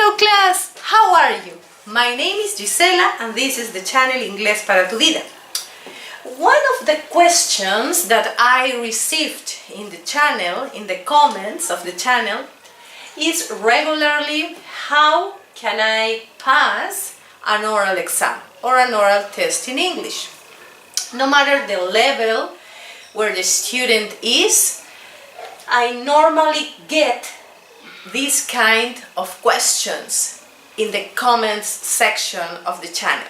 Hello class, how are you? My name is Gisela and this is the channel Inglés para tu vida. One of the questions that I received in the channel, in the comments of the channel, is regularly how can I pass an oral exam or an oral test in English. No matter the level where the student is, I normally get these kind of questions in the comments section of the channel.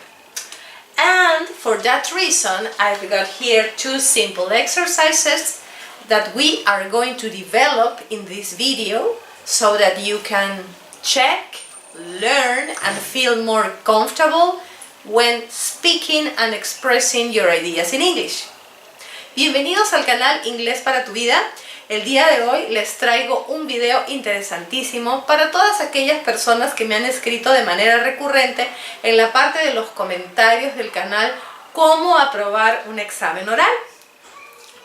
And for that reason, I've got here two simple exercises that we are going to develop in this video so that you can check, learn and feel more comfortable when speaking and expressing your ideas in English. Bienvenidos al canal Inglés para tu vida. El día de hoy les traigo un video interesantísimo para todas aquellas personas que me han escrito de manera recurrente en la parte de los comentarios del canal cómo aprobar un examen oral.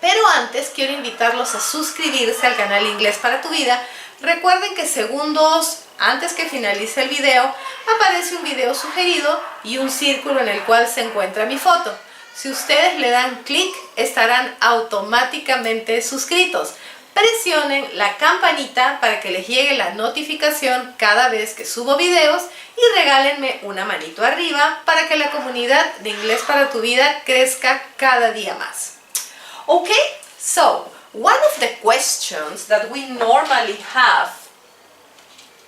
Pero antes quiero invitarlos a suscribirse al canal Inglés para tu vida. Recuerden que segundos antes que finalice el video aparece un video sugerido y un círculo en el cual se encuentra mi foto. Si ustedes le dan clic, estarán automáticamente suscritos. Presionen la campanita para que les llegue la notificación cada vez que subo videos y regálenme una manito arriba para que la comunidad de Inglés para tu vida crezca cada día más. Okay, so one of the questions that we normally have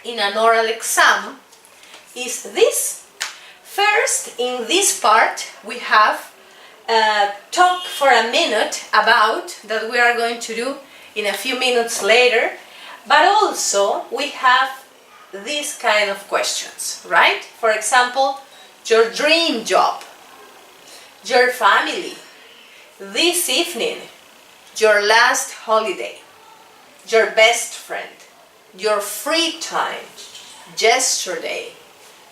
in an oral exam is this. First, in this part, we have talk for a minute about that we are going to do in a few minutes later, but also we have these kind of questions, right? For example, your dream job, your family, this evening, your last holiday, your best friend, your free time, yesterday,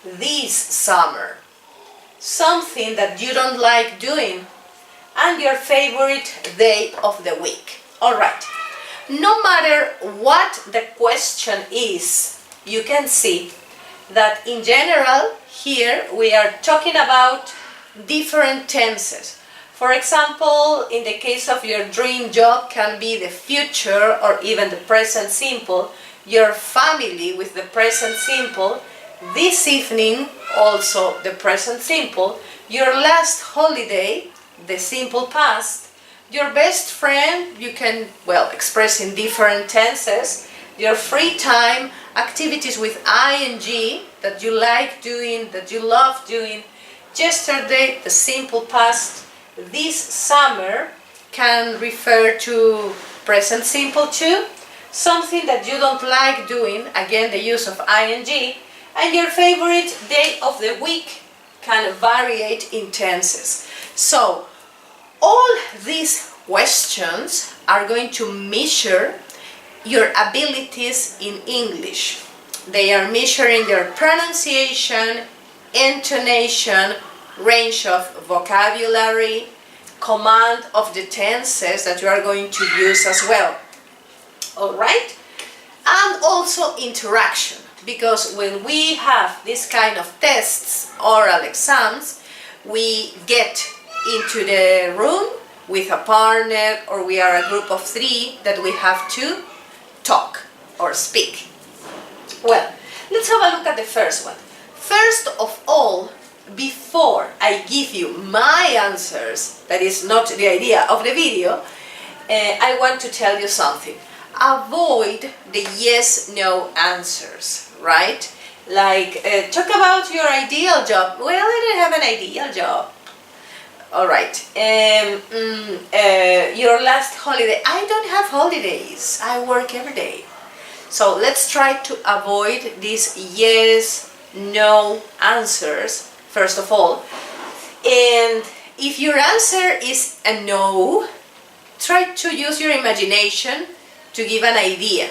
this summer, something that you don't like doing, and your favorite day of the week. Alright, no matter what the question is, you can see that in general here we are talking about different tenses. For example, in the case of your dream job can be the future or even the present simple, your family with the present simple, this evening also the present simple, your last holiday, the simple past, your best friend, you can, well, express in different tenses, your free time, activities with ing that you like doing, that you love doing, yesterday, the simple past, this summer can refer to present simple too, something that you don't like doing, again the use of ing, and your favorite day of the week can variate in tenses. So, all these questions are going to measure your abilities in English. They are measuring your pronunciation, intonation, range of vocabulary, command of the tenses that you are going to use as well. Alright? And also interaction, because when we have this kind of tests, oral exams, we get into the room with a partner or we are a group of three that we have to talk or speak. Well, let's have a look at the first one. First of all, before I give you my answers, that is not the idea of the video, I want to tell you something. Avoid the yes-no answers, right? Like, talk about your ideal job. Well, I don't have an ideal job. Alright, your last holiday. I don't have holidays. I work every day. So let's try to avoid these yes, no answers, first of all. And if your answer is a no, try to use your imagination to give an idea.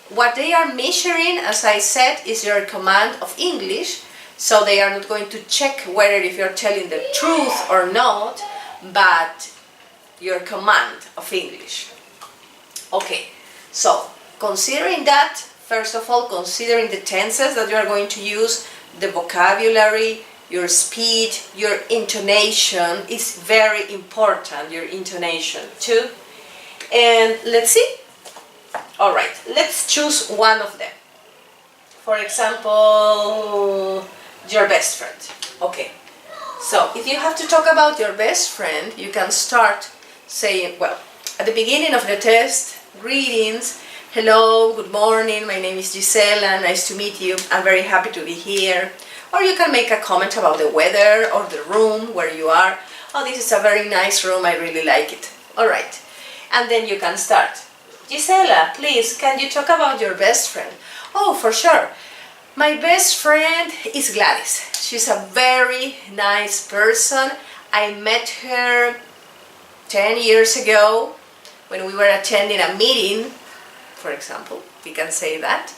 What they are measuring, as I said, is your command of English. So they are not going to check whether if you're telling the truth or not, but your command of English. Okay, so considering that, First of all, considering the tenses that you are going to use, the vocabulary, your speed, your intonation is very important, your intonation too. And let's see. All right, let's choose one of them. For example, your best friend. Okay, so if you have to talk about your best friend, you can start saying, well, at the beginning of the test, greetings, hello, good morning, my name is Gisela, nice to meet you, I'm very happy to be here. Or you can make a comment about the weather or the room where you are. Oh, this is a very nice room, I really like it. All right, and then you can start. Gisela, please, can you talk about your best friend? Oh, for sure. My best friend is Gladys. She's a very nice person. I met her 10 years ago when we were attending a meeting, for example, we can say that.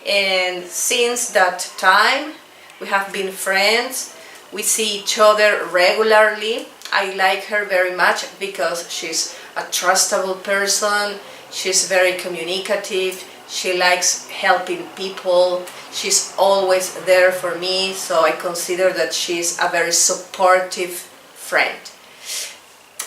And since that time, we have been friends. We see each other regularly. I like her very much because she's a trustable person. She's very communicative. She likes helping people. She's always there for me, so I consider that she's a very supportive friend.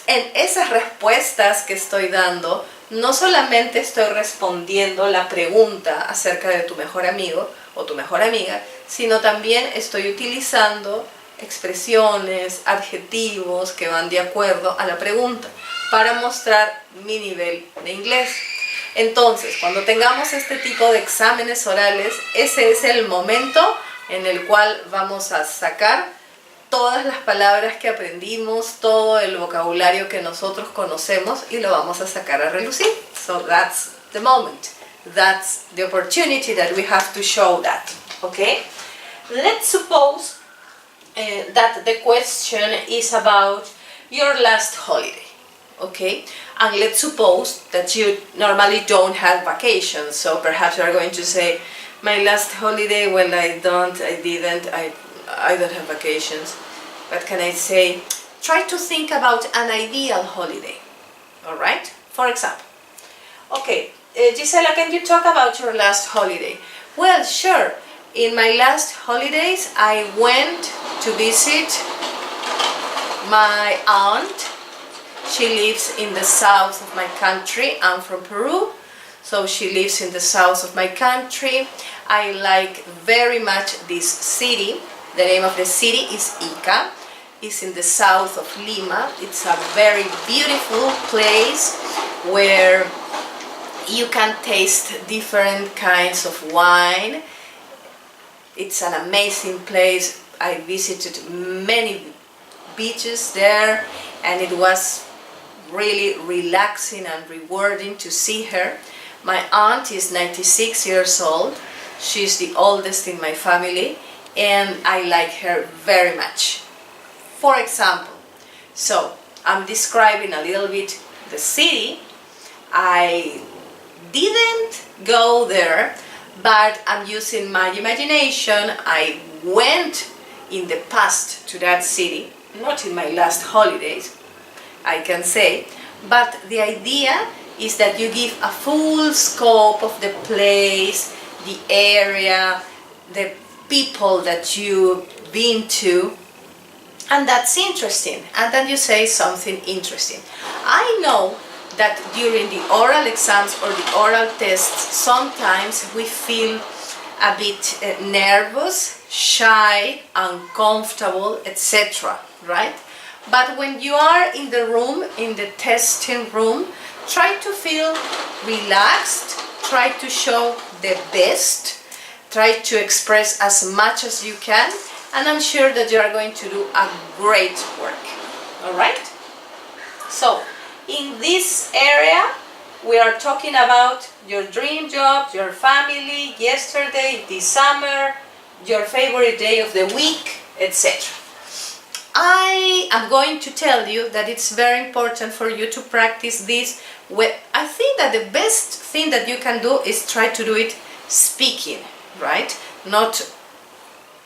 En esas respuestas que estoy dando, no solamente estoy respondiendo la pregunta acerca de tu mejor amigo o tu mejor amiga, sino también estoy utilizando expresiones, adjetivos que van de acuerdo a la pregunta para mostrar mi nivel de inglés. Entonces, cuando tengamos este tipo de exámenes orales, ese es el momento en el cual vamos a sacar todas las palabras que aprendimos, todo el vocabulario que nosotros conocemos y lo vamos a sacar a relucir. So that's the moment. That's the opportunity that we have to show that. Okay? Let's suppose that the question is about your last holiday. Okay? And let's suppose that you normally don't have vacations, so perhaps you are going to say, my last holiday, well, I don't have vacations. But can I say, try to think about an ideal holiday. Alright? For example. Okay, Gisela, can you talk about your last holiday? Well, sure. In my last holidays, I went to visit my aunt. She lives in the south of my country. I'm from Peru, so she lives in the south of my country. I like very much this city. The name of the city is Ica. It's in the south of Lima. It's a very beautiful place where you can taste different kinds of wine. It's an amazing place. I visited many beaches there, and it was really relaxing and rewarding to see her. My aunt is 96 years old. She's the oldest in my family, and I like her very much. For example, so I'm describing a little bit the city. I didn't go there, but I'm using my imagination. I went in the past to that city, not in my last holidays, I can say, but the idea is that you give a full scope of the place, the area, the people that you've been to, and that's interesting. And then you say something interesting. I know that during the oral exams or the oral tests, sometimes we feel a bit nervous, shy, uncomfortable, etc., right? But when you are in the room, in the testing room, try to feel relaxed, try to show the best, try to express as much as you can, and I'm sure that you are going to do a great work. Alright? So, in this area, we are talking about your dream job, your family, yesterday, this summer, your favorite day of the week, etc. I am going to tell you that it's very important for you to practice this. I think that the best thing that you can do is try to do it speaking, right? Not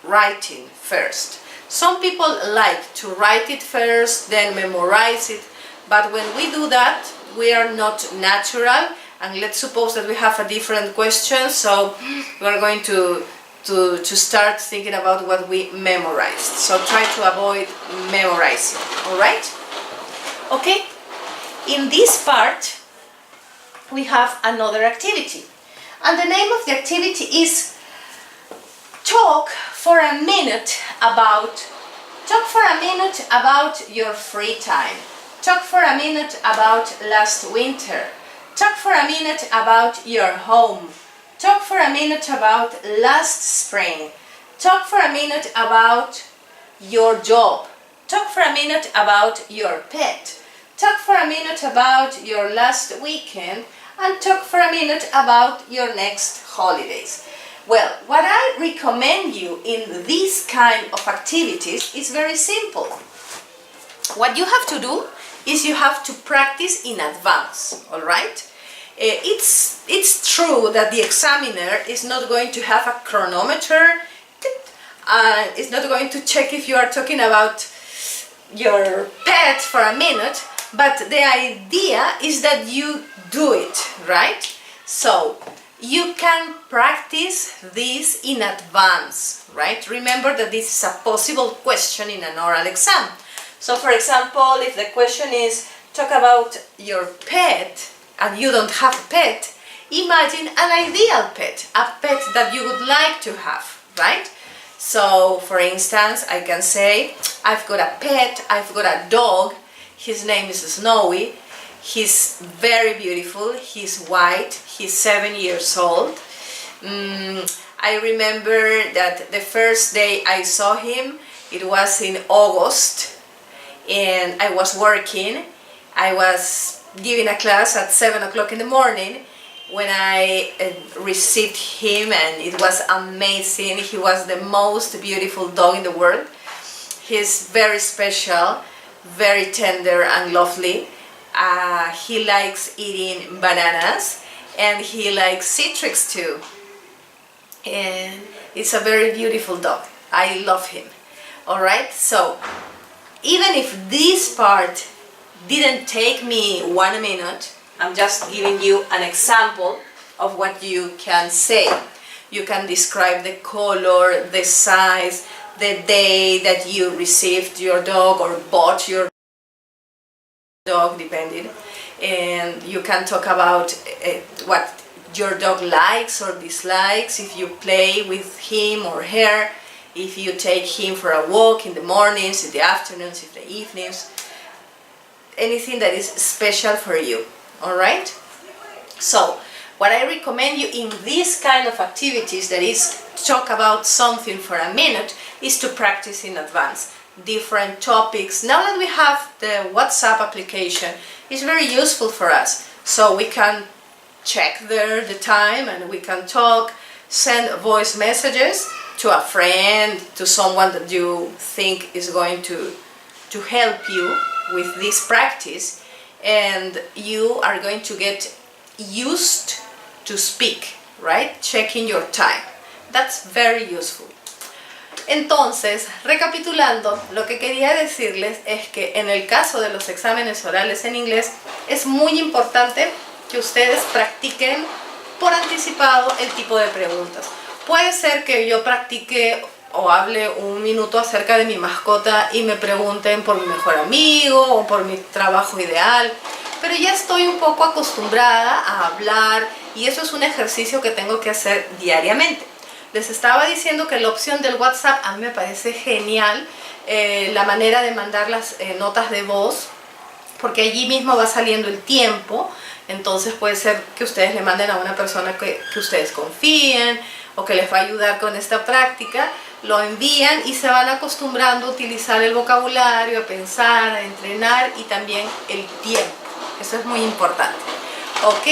writing first. Some people like to write it first, then memorize it, but when we do that, we are not natural And let's suppose that we have a different question, so we're going to start thinking about what we memorized. So try to avoid memorizing, alright? Okay, in this part we have another activity. And the name of the activity is talk for a minute about your free time. Talk for a minute about last winter. Talk for a minute about your home. Talk for a minute about last spring. Talk for a minute about your job. Talk for a minute about your pet. Talk for a minute about your last weekend. And talk for a minute about your next holidays. Well, what I recommend you in these kind of activities is very simple. What you have to do is you have to practice in advance, all right? It's true that the examiner is not going to have a chronometer, it's not going to check if you are talking about your pet for a minute, but the idea is that you do it, right? So you can practice this in advance, right? Remember that this is a possible question in an oral exam. So for example, if the question is talk about your pet and you don't have a pet, imagine an ideal pet, a pet that you would like to have, right? So for instance, I can say, I've got a pet, I've got a dog, his name is Snowy, he's very beautiful, he's white, he's 7 years old. I remember that the first day I saw him, it was in August, and I was working. I was giving a class at 7 o'clock in the morning when I received him, and it was amazing. He was the most beautiful dog in the world. He's very special, very tender and lovely. He likes eating bananas and he likes citrus too. And it's a very beautiful dog. I love him. Alright, so even if this part didn't take me 1 minute, I'm just giving you an example of what you can say. You can describe the color, the size, the day that you received your dog or bought your dog, depending. And you can talk about what your dog likes or dislikes, if you play with him or her, if you take him for a walk in the mornings, in the afternoons, in the evenings, anything that is special for you, alright? So, what I recommend you in these kind of activities, that is talk about something for a minute, is to practice in advance. Different topics. Now that we have the WhatsApp application, it's very useful for us. So we can check there the time and we can talk, send voice messages to a friend, to someone that you think is going to help you with this practice, and you are going to get used to speak, right? Checking your time. That's very useful. Entonces, recapitulando, lo que quería decirles es que en el caso de los exámenes orales en inglés es muy importante que ustedes practiquen por anticipado el tipo de preguntas. Puede ser que yo practique o hable 1 minuto acerca de mi mascota y me pregunten por mi mejor amigo o por mi trabajo ideal, pero ya estoy un poco acostumbrada a hablar y eso es un ejercicio que tengo que hacer diariamente. Les estaba diciendo que la opción del WhatsApp a mí me parece genial, la manera de mandar las notas de voz, porque allí mismo va saliendo el tiempo. Entonces puede ser que ustedes le manden a una persona que ustedes confíen o que les va a ayudar con esta práctica, lo envían y se van acostumbrando a utilizar el vocabulario, a pensar, a entrenar y también el tiempo. Eso es muy importante. ¿Ok?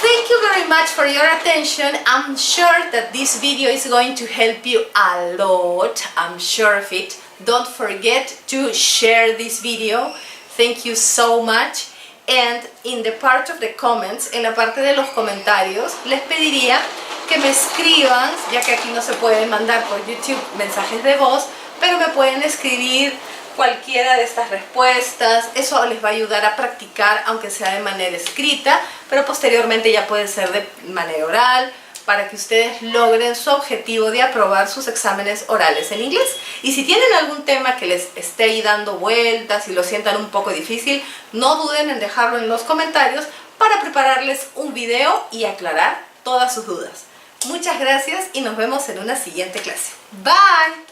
Thank you very much for your attention. I'm sure that this video is going to help you a lot. I'm sure of it. Don't forget to share this video. Thank you so much. And in the part of the comments, en la parte de los comentarios, les pediría que me escriban, ya que aquí no se pueden mandar por YouTube mensajes de voz, pero me pueden escribir cualquiera de estas respuestas. Eso les va a ayudar a practicar, aunque sea de manera escrita, pero posteriormente ya puede ser de manera oral, para que ustedes logren su objetivo de aprobar sus exámenes orales en inglés. Y si tienen algún tema que les esté ahí dando vueltas y lo sientan un poco difícil, no duden en dejarlo en los comentarios para prepararles un video y aclarar todas sus dudas. Muchas gracias y nos vemos en una siguiente clase. Bye!